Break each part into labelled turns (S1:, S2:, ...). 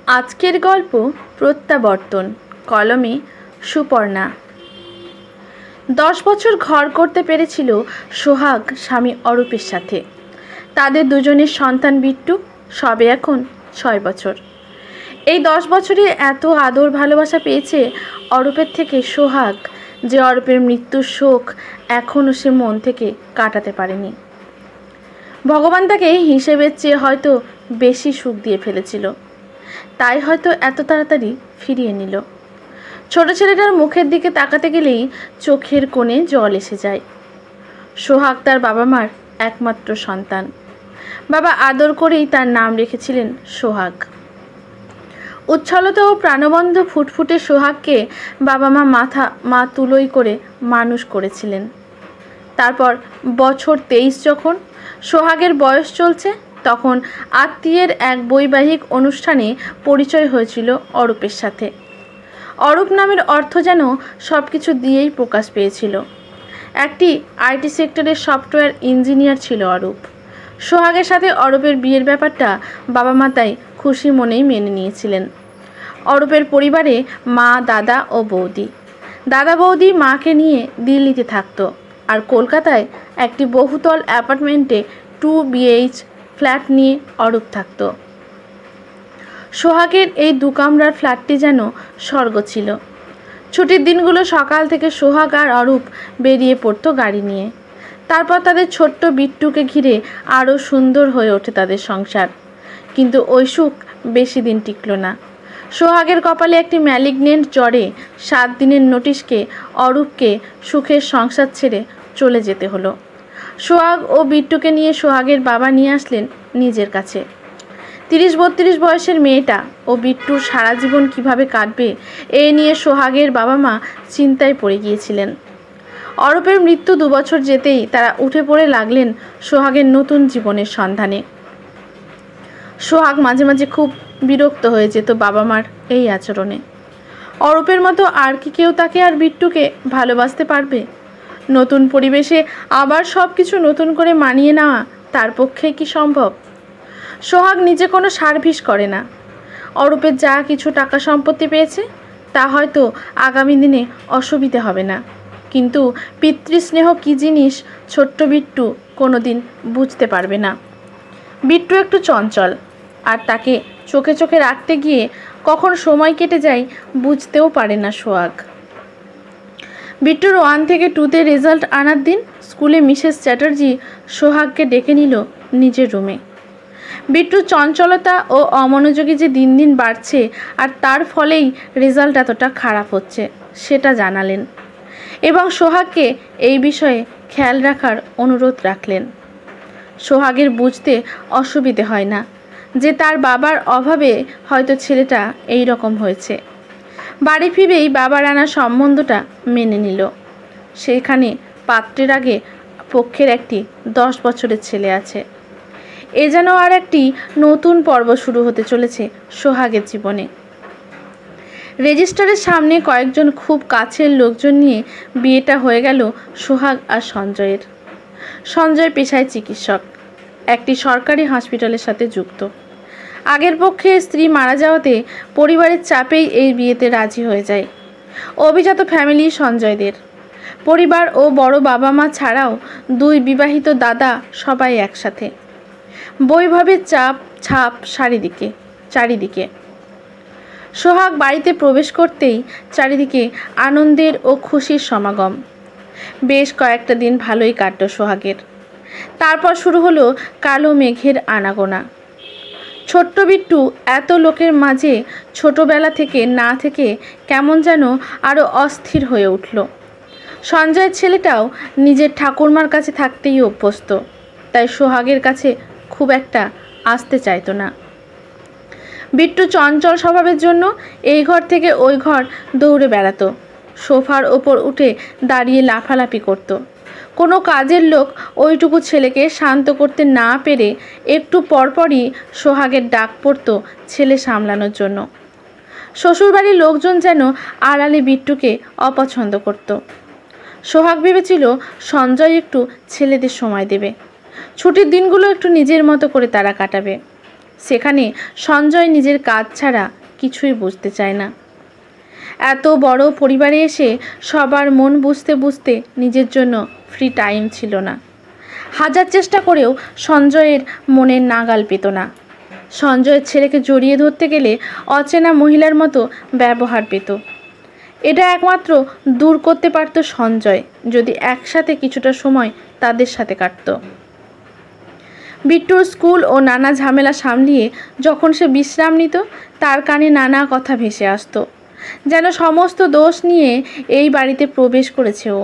S1: আজকের গল্প প্রত্যাবর্তন, কলমে সুপর্ণা। 10 বছর ঘর করতে পেরেছিল সোহাগ স্বামী অরূপের সাথে। তাদের দুজনের সন্তান বিট্টু, সবে এখন 6 বছর। এই 10 বছরে এত আদর ভালোবাসা পেয়েছে অরূপের থেকে সোহাগ, যে অরূপের মৃত্যুর শোক এখনও সে মন থেকে কাটাতে পারেনি। ভগবান তাকে হিসেবের চেয়ে হয়তো বেশি সুখ দিয়ে ফেলেছিল, তাই হয়তো এত তাড়াতাড়ি ফিরিয়ে নিল। ছোট ছেলেটার মুখের দিকে তাকাতে গেলেই চোখের কোণে জল এসে যায়। সোহাগ তার বাবা মার একমাত্র সন্তান। বাবা আদর করেই তার নাম রেখেছিলেন সোহাগ। উচ্ছলতা ও প্রাণবন্ধ ফুটফুটে সোহাগকে বাবা মা তুলোই করে মানুষ করেছিলেন। তারপর বছর 23 যখন সোহাগের বয়স চলছে, তখন আত্মীয়ের এক বৈবাহিক অনুষ্ঠানে পরিচয় হয়েছিল অরূপের সাথে। অরূপ নামের অর্থ যেন সব কিছু দিয়েই প্রকাশ পেয়েছিল। একটি আইটি সেক্টরের সফটওয়্যার ইঞ্জিনিয়ার ছিল অরূপ। সোহাগের সাথে অরূপের বিয়ের ব্যাপারটা বাবা মা তাই খুশি মনেই মেনে নিয়েছিলেন। অরূপের পরিবারে মা, দাদা ও বৌদি। দাদা বৌদি মাকে নিয়ে দিল্লিতে থাকতো, আর কলকাতায় একটি বহুতল অ্যাপার্টমেন্টে 2 BH ফ্ল্যাট নিয়ে অরূপ থাকত। সোহাগের এই 2 কামরার ফ্ল্যাটটি যেন স্বর্গ ছিল। ছুটির দিনগুলো সকাল থেকে সোহাগ আর অরূপ বেরিয়ে পড়তো গাড়ি নিয়ে। তারপর তাদের ছোট্ট বিট্টুকে ঘিরে আরও সুন্দর হয়ে ওঠে তাদের সংসার। কিন্তু ওই সুখ বেশি দিন টিকল না। সোহাগের কপালে একটি ম্যালিগনেন্ট জ্বরে 7 দিনের নোটিশকে অরূপকে সুখের সংসার ছেড়ে চলে যেতে হলো। সোহাগ ও বিট্টুকে নিয়ে সোহাগের বাবা নিয়ে আসলেন নিজের কাছে। 30-32 বয়সের মেয়েটা ও বিট্টুর সারা জীবন কিভাবে কাটবে, এ নিয়ে সোহাগের বাবা মা চিন্তায় পড়ে গিয়েছিলেন। অরূপের মৃত্যু 2 বছর যেতেই তারা উঠে পড়ে লাগলেন সোহাগের নতুন জীবনের সন্ধানে। সোহাগ মাঝে মাঝে খুব বিরক্ত হয়ে যেত বাবা মার এই আচরণে। অরূপের মতো আর কি কেউ তাকে আর বিট্টুকে ভালোবাসতে পারবে? নতুন পরিবেশে আবার সব কিছু নতুন করে মানিয়ে নেওয়া তার পক্ষে কি সম্ভব? সোহাগ নিজে কোনো সার্ভিস করে না। অরূপের যা কিছু টাকা সম্পত্তি পেয়েছে তা হয়তো আগামী দিনে অসুবিধে হবে না, কিন্তু পিতৃস্নেহ কী জিনিস ছোট্ট বিট্টু কোনো দিন বুঝতে পারবে না। বিট্টু একটু চঞ্চল, আর তাকে চোখে চোখে রাখতে গিয়ে কখন সময় কেটে যায় বুঝতেও পারে না সোহাগ। বিট্টুর 1 থেকে 2তে রেজাল্ট আনার দিন স্কুলে মিসেস চ্যাটার্জি সোহাগকে ডেকে নিল নিজের রুমে। বিট্টুর চঞ্চলতা ও অমনোযোগী যে দিন দিন বাড়ছে, আর তার ফলেই রেজাল্ট এতটা খারাপ হচ্ছে, সেটা জানালেন এবং সোহাগকে এই বিষয়ে খেয়াল রাখার অনুরোধ রাখলেন। সোহাগের বুঝতে অসুবিধে হয় না যে তার বাবার অভাবে হয়তো ছেলেটা এই রকম হয়েছে। বাড়ি ফিরেই বাবার আনা সম্বন্ধটা মেনে নিল। সেখানে পাত্রের আগে পক্ষের একটি 10 বছরের ছেলে আছে। এ যেন আর একটি নতুন পর্ব শুরু হতে চলেছে সোহাগের জীবনে। রেজিস্ট্রারের সামনে কয়েকজন খুব কাছের লোকজন নিয়ে বিয়েটা হয়ে গেল সোহাগ আর সঞ্জয়ের। সঞ্জয় পেশায় চিকিৎসক, একটি সরকারি হসপিটালের সাথে যুক্ত। আগের পক্ষে স্ত্রী মারা যাওয়াতে পরিবারের চাপেই এই বিয়েতে রাজি হয়ে যায়। অভিজাত ফ্যামিলি সঞ্জয়দের। পরিবার ও বড় বাবা মা ছাড়াও 2 বিবাহিত দাদা, সবাই একসাথে। বৈভবের ছাপ চারিদিকে। সোহাগ বাড়িতে প্রবেশ করতেই চারিদিকে আনন্দের ও খুশির সমাগম। বেশ কয়েকটা দিন ভালোই কাটল সোহাগের। তারপর শুরু হলো কালো মেঘের আনাগোনা। ছোট্ট বিট্টু এত লোকের মাঝে ছোটবেলা থেকে না থেকে কেমন যেন আরও অস্থির হয়ে উঠল। সঞ্জয়ের ছেলেটাও নিজের ঠাকুরমার কাছে থাকতেই অভ্যস্ত, তাই সোহাগের কাছে খুব একটা আসতে চাইতো না। বিট্টু চঞ্চল স্বভাবের জন্য এই ঘর থেকে ওই ঘর দৌড়ে বেড়াতো, সোফার ওপর উঠে দাঁড়িয়ে লাফালাফি করত। কোনো কাজের লোক ওইটুকু ছেলেকে শান্ত করতে না পেরে একটু পরপরই সোহাগের ডাক পড়তো ছেলে সামলানোর জন্য। শ্বশুরবাড়ির লোকজন যেন আড়ালে বিট্টুকে অপছন্দ করত। সোহাগ ভেবেছিল সঞ্জয় একটু ছেলেদের সময় দেবে, ছুটির দিনগুলো একটু নিজের মতো করে তারা কাটাবে। সেখানে সঞ্জয় নিজের কাজ ছাড়া কিছুই বুঝতে চায় না। এত বড় পরিবারে এসে সবার মন বুঝতে বুঝতে নিজের জন্য ফ্রি টাইম ছিল না। হাজার চেষ্টা করেও সঞ্জয়ের মনের নাগাল পেত না। সঞ্জয়ের ছেলেকে জড়িয়ে ধরতে গেলে অচেনা মহিলার মতো ব্যবহার পেত। এটা একমাত্র দূর করতে পারত সঞ্জয়, যদি একসাথে কিছুটা সময় তাদের সাথে কাটত। বিট্টুর স্কুল ও নানা ঝামেলা সামলিয়ে যখন সে বিশ্রাম নিত, তার কানে নানা কথা ভেসে আসতো, যেন সমস্ত দোষ নিয়ে এই বাড়িতে প্রবেশ করেছে ও।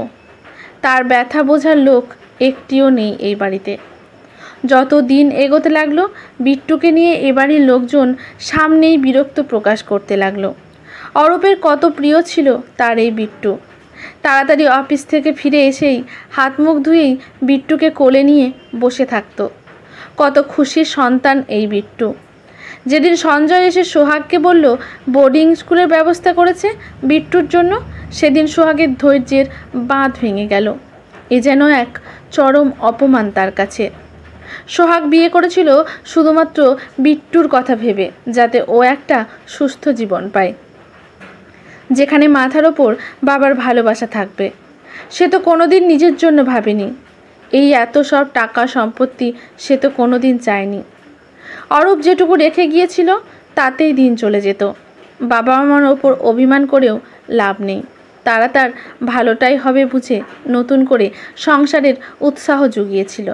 S1: তার ব্যথা বোঝার লোক একটিও নেই এই বাড়িতে। যত দিন এগোতে লাগলো, বিট্টুকে নিয়ে এ বাড়ির লোকজন সামনেই বিরক্ত প্রকাশ করতে লাগলো। অরূপের কত প্রিয় ছিল তার এই বিট্টু। তাড়াতাড়ি অফিস থেকে ফিরে এসেই হাত মুখ ধুয়েই বিট্টুকে কোলে নিয়ে বসে থাকতো। কত খুশির সন্তান এই বিট্টু। যেদিন সঞ্জয় এসে সোহাগকে বলল বোর্ডিং স্কুলের ব্যবস্থা করেছে বিট্টুর জন্য, সেদিন সোহাগের ধৈর্যের বাঁধ ভেঙে গেল। এ যেন এক চরম অপমান তার কাছে। সোহাগ বিয়ে করেছিল শুধুমাত্র বিট্টুর কথা ভেবে, যাতে ও একটা সুস্থ জীবন পায়, যেখানে মাথার ওপর বাবার ভালোবাসা থাকবে। সে তো কোনোদিন নিজের জন্য ভাবেনি। এই এত সব টাকা সম্পত্তি সে তো কোনোদিন চায়নি। অরূপ যেটুকু রেখে গিয়েছিল তাতেই দিন চলে যেত। বাবা মার ওপর অভিমান করেও লাভ নেই। তারা তার ভালোটাই হবে বুঝে নতুন করে সংসারের উৎসাহ জুগিয়েছিল।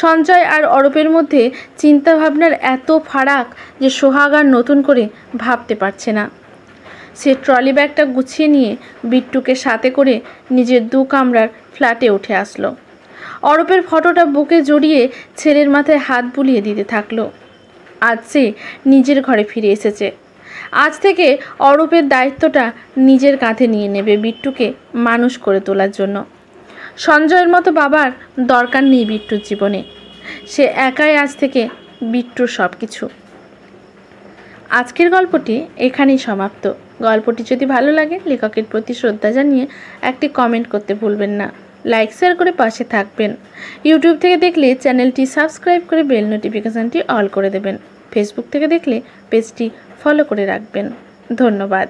S1: সঞ্জয় আর অরূপের মধ্যে চিন্তাভাবনার এত ফারাক যে সোহাগ আর নতুন করে ভাবতে পারছে না। সে ট্রলি ব্যাগটা গুছিয়ে নিয়ে বিট্টুকে সাথে করে নিজের 2 কামরার ফ্ল্যাটে উঠে আসলো। অরূপের ফটোটা বুকে জড়িয়ে ছেলের মাথায় হাত বুলিয়ে দিতে থাকলো। আজ সে নিজের ঘরে ফিরে এসেছে। আজ থেকে অরূপের দায়িত্বটা নিজের কাঁধে নিয়ে নেবে বিট্টুকে মানুষ করে তোলার জন্য। সঞ্জয়ের মতো বাবার দরকার নেই বিট্টুর জীবনে। সে একাই আজ থেকে বিট্টুর সব কিছু। আজকের গল্পটি এখানেই সমাপ্ত। গল্পটি যদি ভালো লাগে লেখকের প্রতি শ্রদ্ধা জানিয়ে একটি কমেন্ট করতে ভুলবেন না। লাইক শেয়ার করে পাশে থাকবেন। ইউটিউব থেকে দেখলে চ্যানেলটি সাবস্ক্রাইব করে বেল নোটিফিকেশানটি অল করে দেবেন। ফেসবুক থেকে দেখলে পেজটি ফলো করে রাখবেন। ধন্যবাদ।